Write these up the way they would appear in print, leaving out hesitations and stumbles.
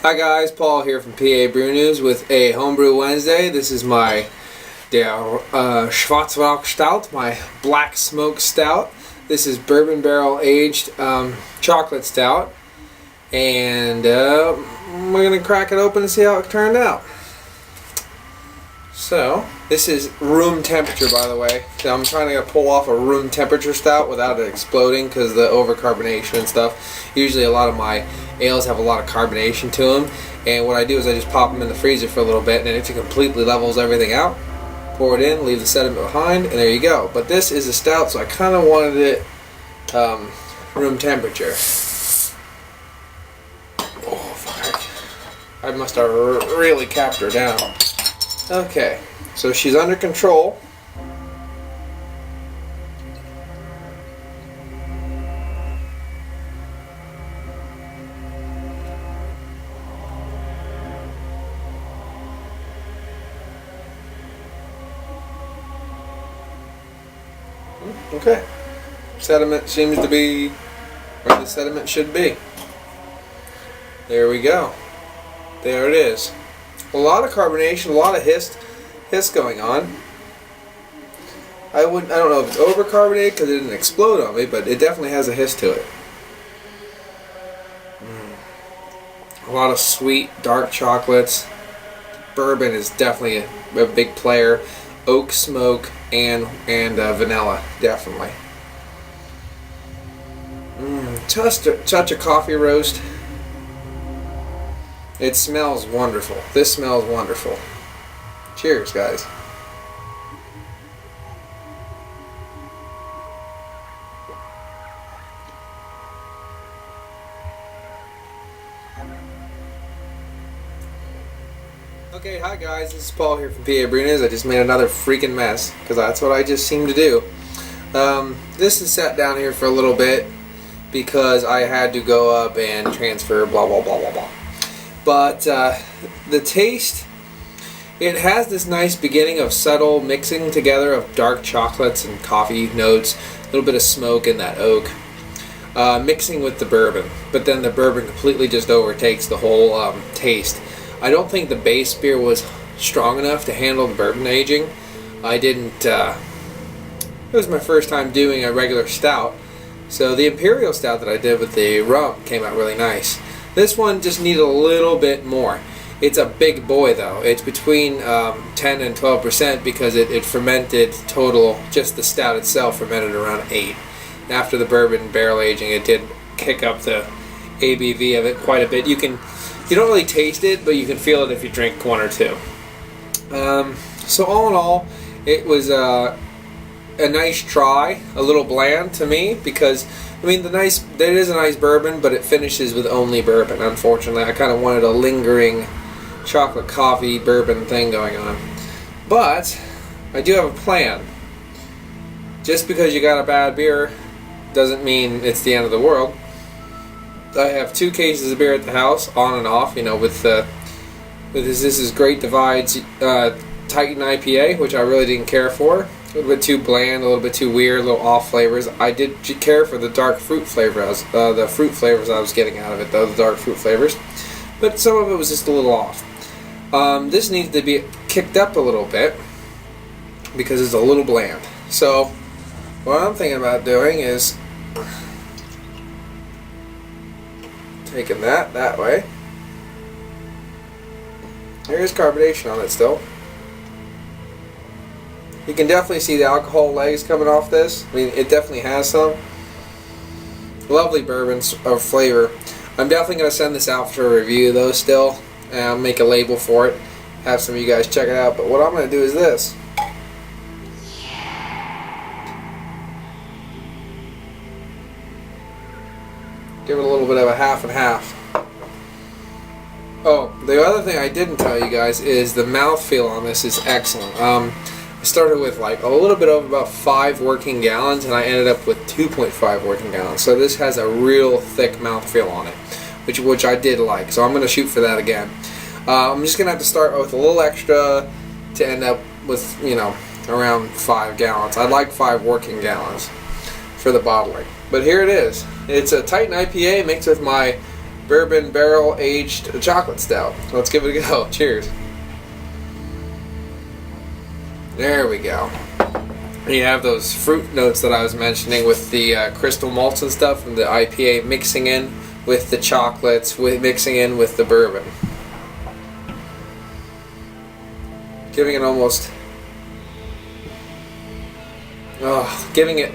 Hi guys, Paul here from PABrewNews with a Homebrew Wednesday. This is my Schwarz Rauch Stout, my black smoke stout. This is bourbon barrel aged chocolate stout, and we're gonna crack it open and see how it turned out. So this is room temperature, by the way. So I'm trying to pull off a room temperature stout without it exploding because of the overcarbonation and stuff. Usually a lot of my ales have a lot of carbonation to them, and what I do is I just pop them in the freezer for a little bit, and it completely levels everything out. Pour it in, leave the sediment behind, and there you go. But this is a stout, so I kind of wanted it room temperature. Oh fuck! I must have really capped her down. Okay, so she's under control. Okay, sediment seems to be where the sediment should be. There we go. There it is. A lot of carbonation, a lot of hist going on. I don't know if it's overcarbonated because it didn't explode on me, but it definitely has a hiss to it. A lot of sweet, dark chocolates. Bourbon is definitely a big player. Oak smoke and vanilla, definitely. Touch a coffee roast. It smells wonderful. This smells wonderful. Cheers, guys. Okay, hi guys, this is Paul here from PABrewNews. I just made another freaking mess, because that's what I just seem to do. This is sat down here for a little bit, because I had to go up and transfer blah blah blah blah blah. But the taste, it has this nice beginning of subtle mixing together of dark chocolates and coffee notes, a little bit of smoke in that oak, mixing with the bourbon. But then the bourbon completely just overtakes the whole taste. I don't think the base beer was strong enough to handle the bourbon aging. I didn't, it was my first time doing a regular stout. So the imperial stout that I did with the rum came out really nice. This one just needed a little bit more. It's a big boy though. It's between 10 and 12% because it fermented total, just the stout itself fermented around 8. After the bourbon barrel aging, it did kick up the ABV of it quite a bit. You don't really taste it, but you can feel it if you drink one or two. So all in all, it was a nice try, a little bland to me, because I mean there is a nice bourbon, but it finishes with only bourbon. Unfortunately, I kind of wanted a lingering chocolate coffee bourbon thing going on. But I do have a plan. Just because you got a bad beer doesn't mean it's the end of the world. I have 2 cases of beer at the house, on and off, you know, with this is Great Divide's Titan IPA, which I really didn't care for. A little bit too bland, a little bit too weird, a little off flavors. I did care for the dark fruit flavor, the fruit flavors I was getting out of it, though, the dark fruit flavors. But some of it was just a little off. This needs to be kicked up a little bit because it's a little bland. So what I'm thinking about doing is taking that way. There's carbonation on it still. You can definitely see the alcohol legs coming off this. I mean, it definitely has some. Lovely bourbon of flavor. I'm definitely going to send this out for a review though still. And I'll make a label for it. Have some of you guys check it out. But what I'm going to do is this. Give it a little bit of a half and half. Oh, the other thing I didn't tell you guys is the mouthfeel on this is excellent. I started with like a little bit of about 5 working gallons, and I ended up with 2.5 working gallons. So this has a real thick mouthfeel on it, which I did like. So I'm going to shoot for that again. I'm just going to have to start with a little extra to end up with, you know, around 5 gallons. I'd like 5 working gallons for the bottling. But here it is. It's a Titan IPA mixed with my bourbon barrel aged chocolate stout. Let's give it a go. Cheers. There we go. You have those fruit notes that I was mentioning with the crystal malts and stuff, and the IPA mixing in with the chocolates, mixing in with the bourbon. Giving it almost... giving it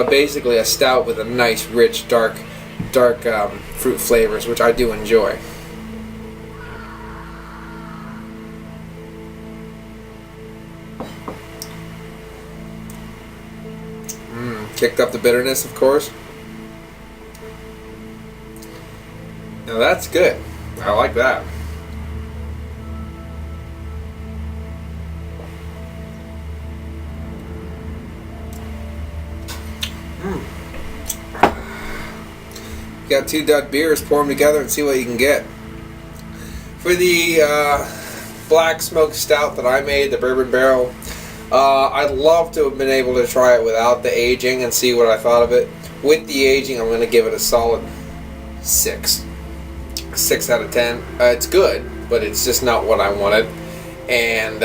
basically a stout with a nice, rich, dark fruit flavors, which I do enjoy. Kicked up the bitterness, of course. Now that's good. I like that. You got two dud beers, pour them together and see what you can get. For the black smoked stout that I made, the bourbon barrel, I'd love to have been able to try it without the aging and see what I thought of it. With the aging, I'm going to give it a solid 6. 6 out of 10. It's good, but it's just not what I wanted. And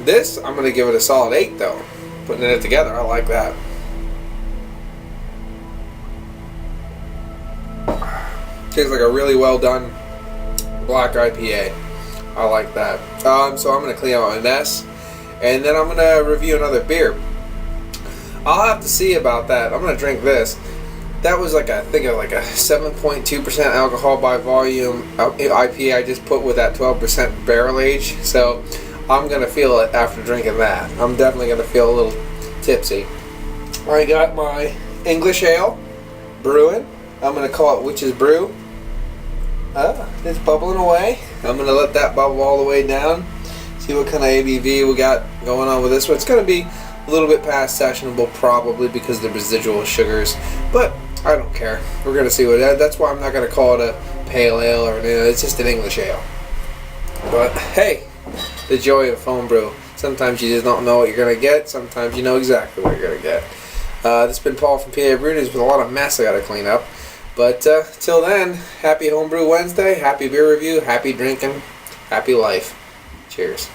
this, I'm going to give it a solid 8 though. Putting it together, I like that. Tastes like a really well done black IPA. I like that. So I'm going to clean out my mess, and then I'm going to review another beer. I'll have to see about that. I'm going to drink this. That was like I think like a 7.2% alcohol by volume IPA I just put with that 12% barrel age. So I'm going to feel it after drinking that. I'm definitely going to feel a little tipsy. I got my English ale brewing. I'm going to call it Witch's Brew. It's bubbling away. I'm going to let that bubble all the way down. See what kind of ABV we got going on with this one. It's going to be a little bit past sessionable probably because of the residual sugars, but I don't care. We're going to see what that's why I'm not going to call it a pale ale or anything. It's just an English ale. But hey, the joy of homebrew. Sometimes you just don't know what you're going to get. Sometimes you know exactly what you're going to get. This has been Paul from PABrewNews with a lot of mess I got to clean up. But till then, happy Homebrew Wednesday, happy beer review, happy drinking, happy life. Cheers.